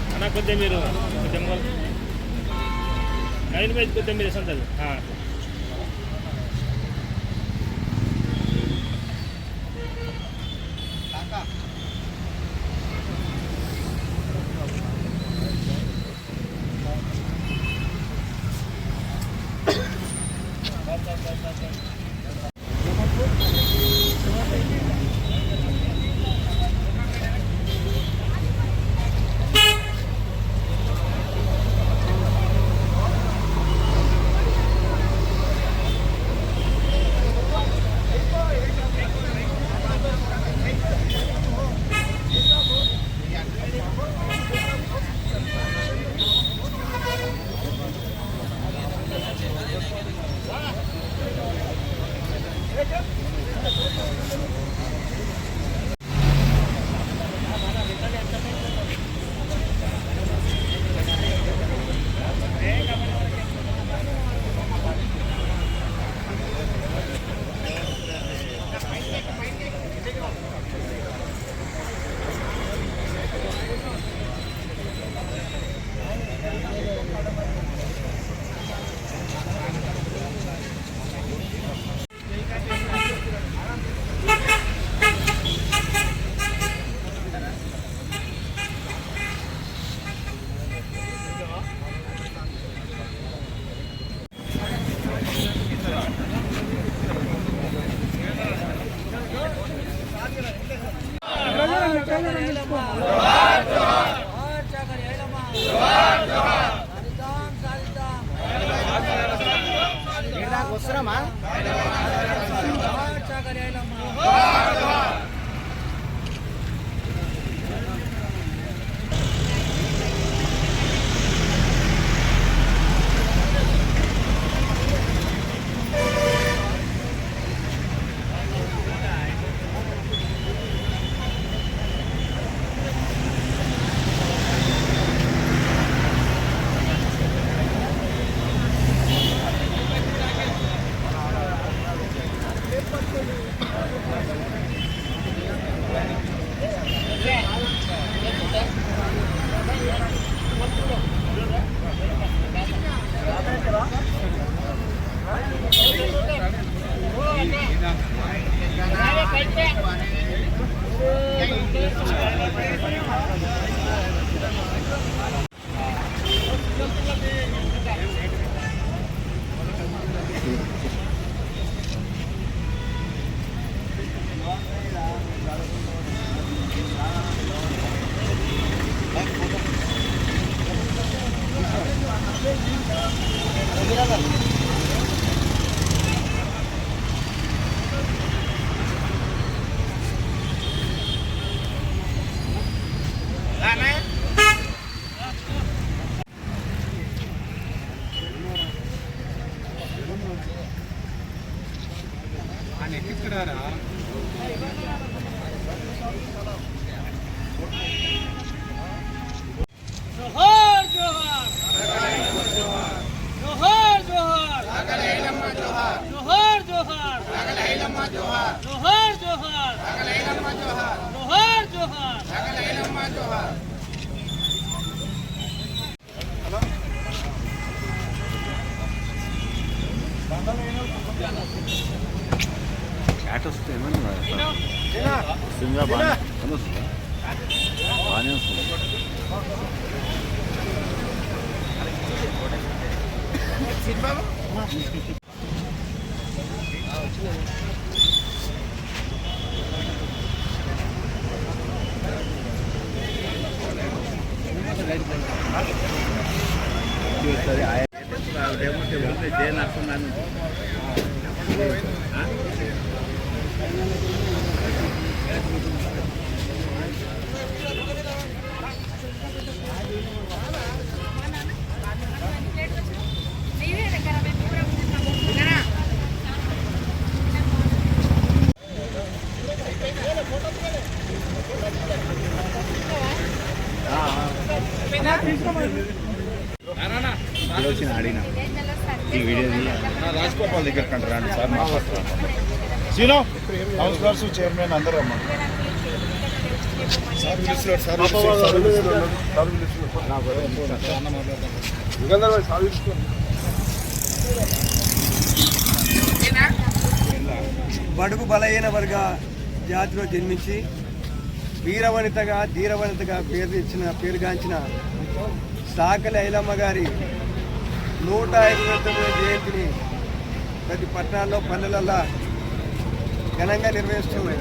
అన్న కొద్దిమీర కొంచెం నైన్ మీద కొద్దిమీర వేస్తుంది వస్తున్నామా క్యాట్ వస్తే ఏమన్నా వస్తుందా బాగానే వస్తుందా బాగానే వస్తుంది వచ్చిన ఆడిన ఈ వీడియో రాజగోపాల్ దగ్గర కంటారా రండి సార్ మా పక్కన. సీనో కౌన్సిలర్స్ చైర్మన్ అందరూ అమ్మా బడుగు బలహీన వర్గ జాతిలో జన్మించి వీరవనితగా ధీరవనితగా పేరుగాంచిన సాకలి ఐలమ్మ గారి 159వ జయంతిని ప్రతి పట్టణాల్లో పల్లెలల్లో ఘనంగా నిర్వహిస్తున్నాయి.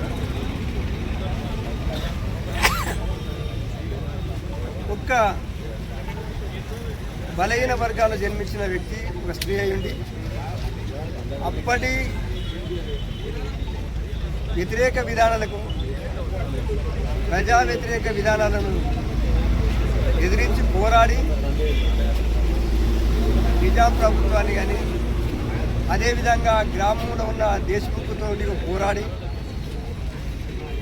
ఒక్క బలహీన వర్గాల్లో జన్మించిన వ్యక్తి ఒక స్త్రీ అయింది. అప్పటి వ్యతిరేక విధానాలకు ప్రజా వ్యతిరేక విధానాలను ఎదిరించి పోరాడి నిజాం ప్రభుత్వాన్ని కానీ అదేవిధంగా గ్రామంలో ఉన్న దేశ్ముఖ్తో పోరాడి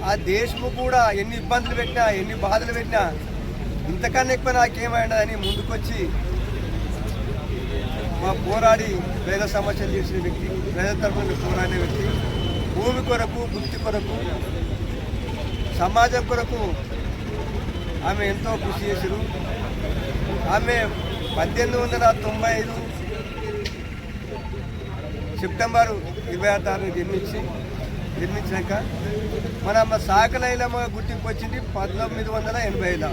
ఆ దేశ్ముఖ్ కూడా ఎన్ని ఇబ్బందులు పెట్టినా ఎన్ని బాధలు పెట్టినా ఇంతకన్నా ఎక్కువ నాకేమైందని ముందుకొచ్చి మా పోరాడి ప్రజల సమస్యలు చేసిన వ్యక్తి, ప్రజల తరఫున పోరాడిన వ్యక్తి, భూమి కొరకు వృత్తి కొరకు సమాజం కొరకు ఆమె ఎంతో కృషి చేశారు. ఆమె 1895 సెప్టెంబర్ 26ని జన్మించాక మన సాకలి ఐలమ్మ గుర్తింపు వచ్చింది 1985.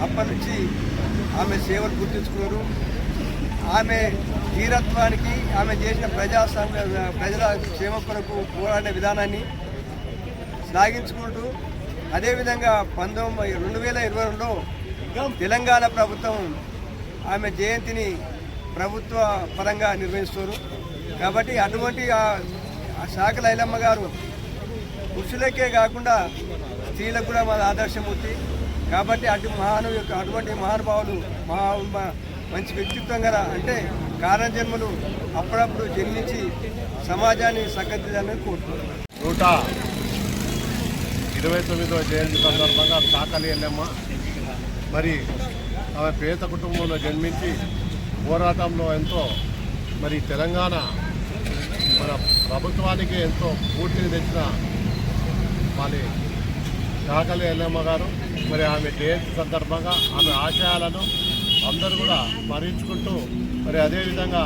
అప్పటి నుంచి ఆమె సేవలు గుర్తించుకున్నారు. ఆమె ధీరత్వానికి ఆమె చేసిన ప్రజల క్షేమ కొరకు పోరాడే విధానాన్ని సాగించుకుంటూ అదేవిధంగా 2022లో తెలంగాణ ప్రభుత్వం ఆమె జయంతిని ప్రభుత్వ పరంగా నిర్వహిస్తారు. కాబట్టి అటువంటి ఆ సాకలి ఐలమ్మ గారు పురుషులకే కాకుండా స్త్రీలకు కూడా మన ఆదర్శమూర్తి. కాబట్టి అటువంటి మహానుభావులు మంచి వ్యక్తిత్వం గల అంటే కారణజన్మలు అప్పుడప్పుడు జన్మించి సమాజాన్ని సగతించాలని కోరుతున్నారు. 129వ జయంతి సందర్భంగా సాకలి ఐలమ్మ మరి ఆమె పేద కుటుంబంలో జన్మించి పోరాటంలో ఎంతో మరి తెలంగాణ మన ప్రభుత్వానికి ఎంతో పూర్తిని తెచ్చిన మరి సాకలి ఐలమ్మ గారు మరి ఆమె జయంతి సందర్భంగా ఆమె ఆశయాలను అందరూ కూడా స్మరించుకుంటూ మరి అదేవిధంగా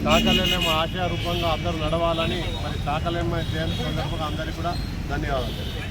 సాకలి ఐలమ్మ ఆశయ రూపంగా అందరూ నడవాలని మరి సాకలి ఐలమ్మ జయంతి సందర్భంగా అందరికీ కూడా ధన్యవాదాలు.